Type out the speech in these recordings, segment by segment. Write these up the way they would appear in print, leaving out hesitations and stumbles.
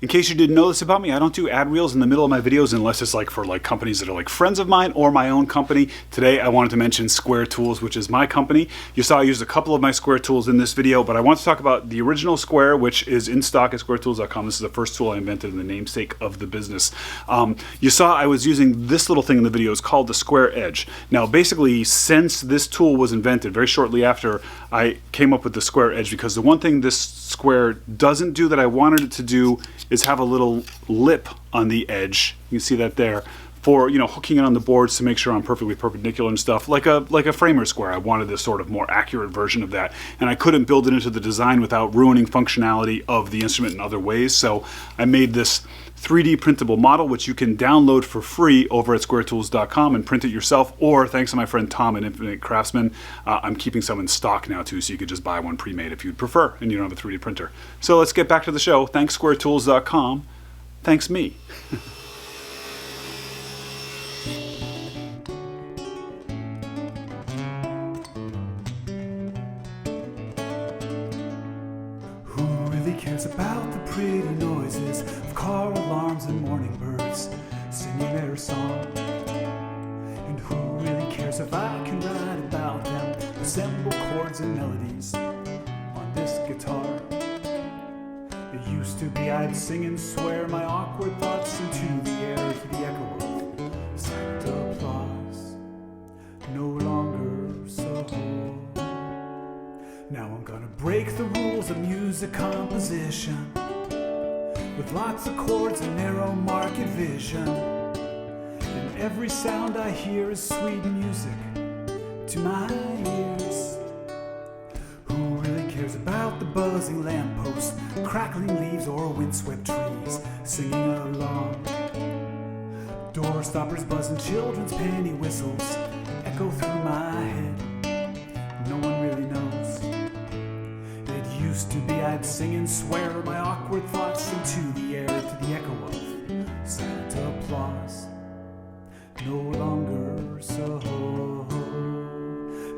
In case you didn't know this about me, I don't do ad reels in the middle of my videos unless it's like for like companies that are like friends of mine or my own company. Today I wanted to mention Square Tools, which is my company. You saw I used a couple of my Square tools in this video, but I want to talk about the original Square, which is in stock at squaretools.com. This is the first tool I invented in the namesake of the business. You saw I was using this little thing in the video. It's called the Square Edge. Now basically, since this tool was invented, very shortly after, I came up with the Square Edge, because the one thing this Square doesn't do that I wanted it to do is have a little lip on the edge. You can see that there, for, you know, hooking it on the boards to make sure I'm perfectly perpendicular and stuff, like a framer square. I wanted this sort of more accurate version of that, and I couldn't build it into the design without ruining functionality of the instrument in other ways. So I made this 3D printable model, which you can download for free over at squaretools.com and print it yourself, or thanks to my friend Tom at Infinite Craftsman, I'm keeping some in stock now too, so you could just buy one pre-made if you'd prefer and you don't have a 3D printer. So let's get back to the show. Thanks squaretools.com. Thanks me. cares about the pretty noises of car alarms and morning birds singing their song? And who really cares if I can write about them, assemble chords and melodies on this guitar? It used to be I'd sing and swear my awkward thoughts into the air to the echo of silent applause. No longer so. Now I'm gonna break the rules of music composition with lots of chords and narrow market vision. And every sound I hear is sweet music to my ears. Who really cares about the buzzing lamppost, crackling leaves, or windswept trees singing along? Door stoppers buzzing, children's penny whistles echo through my head. No one really knows. It used to be I'd sing and swear my awkward thoughts into the air to the echo of silent applause. No longer so.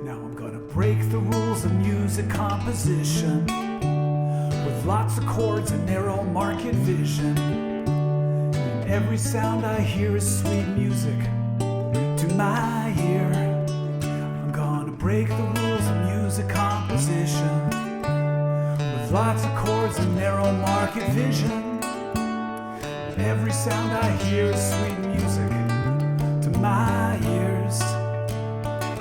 Now I'm gonna break the rules of music composition with lots of chords and narrow market vision. And every sound I hear is sweet music to my ear. I'm gonna break the rules of music composition with lots of chords and narrow market vision. And every sound I hear is sweet music to my ears.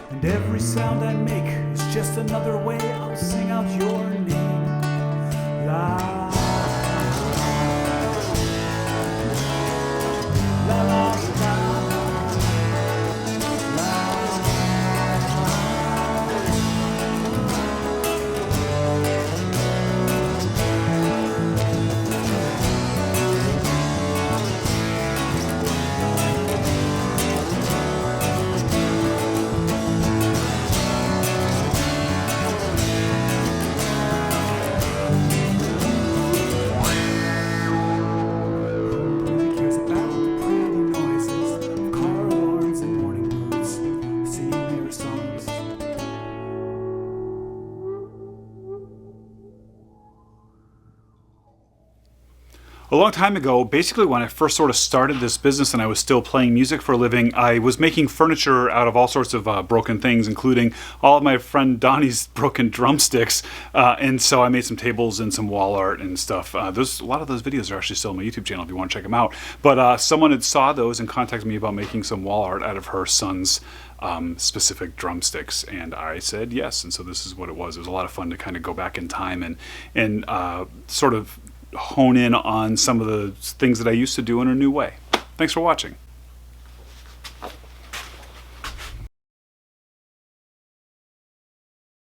And every sound I make is just another way I'll sing out your name. La la la la. A long time ago, basically when I first sort of started this business and I was still playing music for a living, I was making furniture out of all sorts of broken things, including all of my friend Donnie's broken drumsticks. And so I made some tables and some wall art and stuff. A lot of those videos are actually still on my YouTube channel if you want to check them out. But someone had saw those and contacted me about making some wall art out of her son's specific drumsticks, and I said yes. And so this is what it was. It was a lot of fun to kind of go back in time and sort of hone in on some of the things that I used to do in a new way. Thanks for watching.